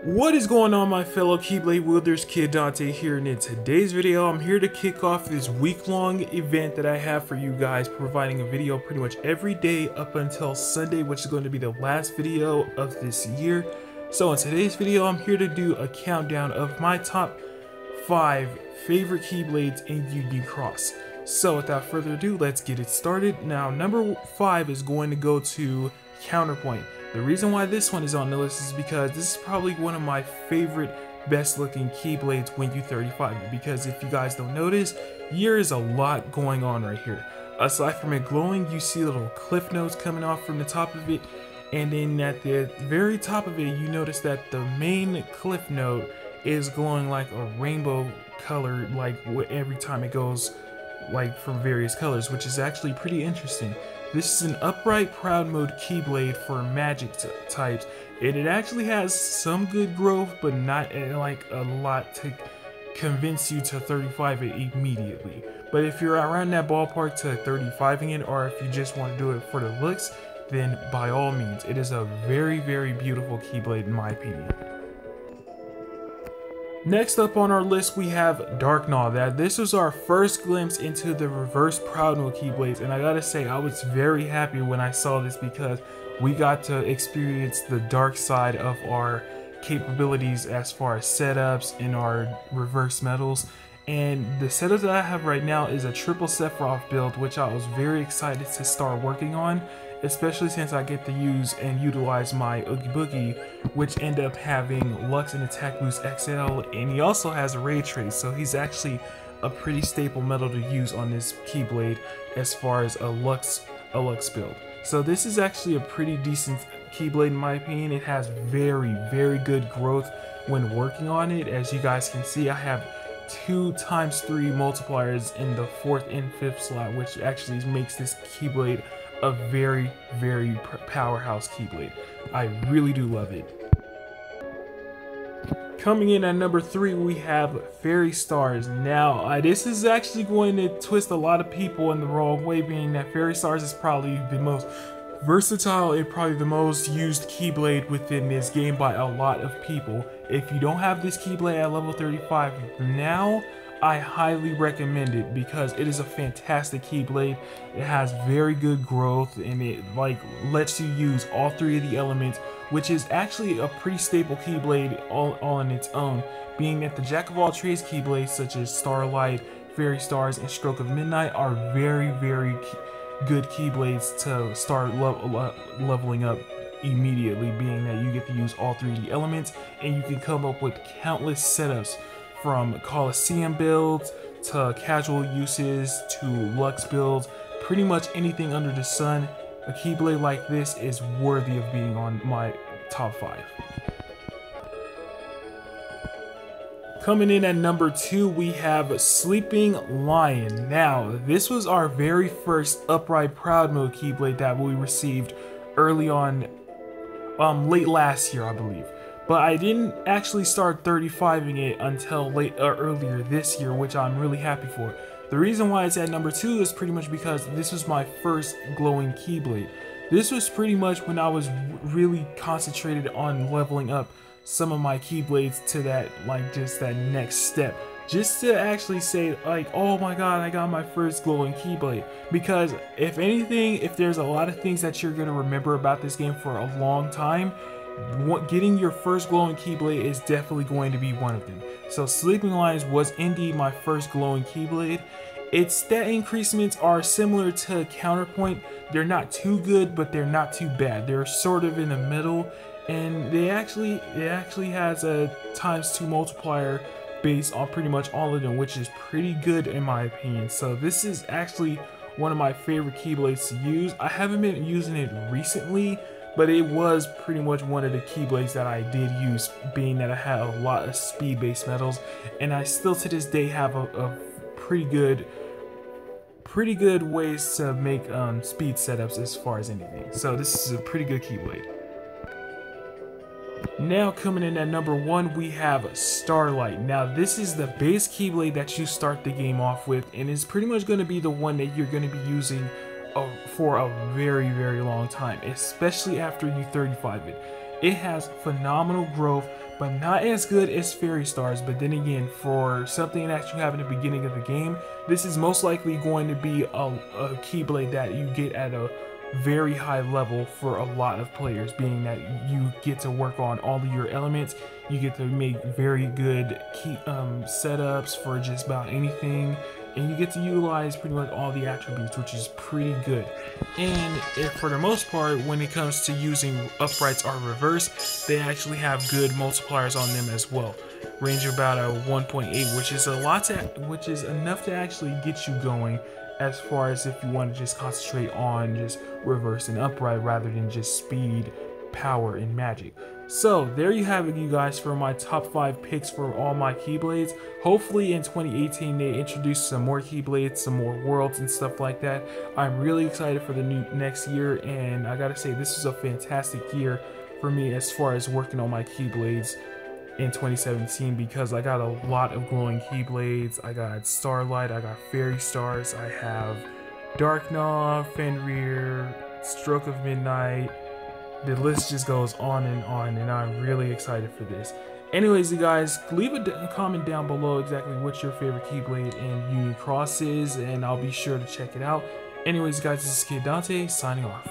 What is going on, my fellow Keyblade wielders? Kid Dante here, and in today's video I'm here to kick off this week-long event that I have for you guys, providing a video pretty much every day up until Sunday, which is going to be the last video of this year. So in today's video I'm here to do a countdown of my top 5 favorite Keyblades in Yu-Gi Cross. So without further ado, let's get it started. Now number 5 is going to go to Counterpoint. The reason why this one is on the list is because this is probably one of my favorite best looking Keyblades when you 35, because if you guys don't notice, there is a lot going on right here. Aside from it glowing, you see little cliff notes coming off from the top of it, and then at the very top of it you notice that the main cliff note is glowing like a rainbow color, like every time it goes like from various colors, which is actually pretty interesting. This is an upright proud mode Keyblade for magic types, and it actually has some good growth, but not like a lot to convince you to 35 it immediately. But if you're around that ballpark to 35ing it, or if you just want to do it for the looks, then by all means, it is a very, very beautiful Keyblade in my opinion. Next up on our list we have Dark Gnaw. This was our first glimpse into the reverse proud mode Keyblades, and I gotta say I was very happy when I saw this, because we got to experience the dark side of our capabilities as far as setups in our reverse metals. And the setup that I have right now is a triple Sephiroth build, which I was very excited to start working on, especially since I get to use and utilize my Oogie Boogie, which end up having Lux and Attack Boost XL, and he also has a Ray Trace, so he's actually a pretty staple metal to use on this Keyblade as far as a Lux build. So this is actually a pretty decent Keyblade in my opinion. It has very, very good growth when working on it. As you guys can see, I have 2x3 multipliers in the 4th and 5th slot, which actually makes this Keyblade a very, very powerhouse Keyblade. I really do love it. Coming in at number 3 we have Fairy Stars. Now this is actually going to twist a lot of people in the wrong way, being that Fairy Stars is probably the most versatile and probably the most used Keyblade within this game by a lot of people. If you don't have this Keyblade at level 35 now, I highly recommend it, because it is a fantastic Keyblade. It has very good growth, and it like lets you use all 3 of the elements, which is actually a pretty staple Keyblade all on its own, being that the Jack of all trades Keyblades such as Starlight, Fairy Stars, and Stroke of Midnight are very, very good Keyblades to start leveling up immediately, being that you get to use all 3 of the elements, and you can come up with countless setups, from Coliseum builds to casual uses to Lux builds. Pretty much anything under the sun, a Keyblade like this is worthy of being on my top 5. Coming in at number 2 we have Sleeping Lion. Now this was our very first upright proud mode Keyblade that we received early on, late last year I believe. But I didn't actually start 35ing it until earlier this year, which I'm really happy for. The reason why it's at number 2 is pretty much because this was my first glowing Keyblade. This was pretty much when I was really concentrated on leveling up some of my Keyblades to that, like, just that next step. Just to actually say, like, oh my god, I got my first glowing Keyblade. Because if anything, if there's a lot of things that you're going to remember about this game for a long time, getting your first glowing Keyblade is definitely going to be one of them. So Sleeping Lions was indeed my first glowing Keyblade. Its stat increasements are similar to Counterpoint. They're not too good, but they're not too bad. They're sort of in the middle, and it actually has a ×2 multiplier based on pretty much all of them, which is pretty good in my opinion. So this is actually one of my favorite Keyblades to use. I haven't been using it recently, but it was pretty much one of the Keyblades that I did use, being that I had a lot of speed-based metals, and I still to this day have a pretty good ways to make speed setups as far as anything. So this is a pretty good Keyblade. Now coming in at number 1 we have Starlight. Now this is the base Keyblade that you start the game off with, and it's pretty much going to be the one that you're going to be using for a very, very long time, especially after you 35 it. It has phenomenal growth, but not as good as Fairy Stars. But then again, for something that you have in the beginning of the game, this is most likely going to be a Keyblade that you get at a very high level for a lot of players, being that you get to work on all of your elements, you get to make very good setups for just about anything, and you get to utilize pretty much all the attributes, which is pretty good. And if for the most part, when it comes to using uprights or reverse, they actually have good multipliers on them as well. Range of about a 1.8, which is enough to actually get you going, as far as if you want to just concentrate on just reverse and upright rather than just speed, power, and magic. So there you have it, you guys, for my top 5 picks for all my Keyblades. Hopefully in 2018 they introduce some more Keyblades, some more worlds and stuff like that. I'm really excited for the next year, and I gotta say, this is a fantastic year for me as far as working on my Keyblades in 2017, because I got a lot of glowing Keyblades. I got Starlight, I got Fairy Stars, I have Darkgnaw, Fenrir, Stroke of Midnight. The list just goes on, and I'm really excited for this. Anyways, you guys, leave a comment down below exactly what your favorite Keyblade in Union Cross is, and I'll be sure to check it out. Anyways, guys, this is Kid Dante signing off.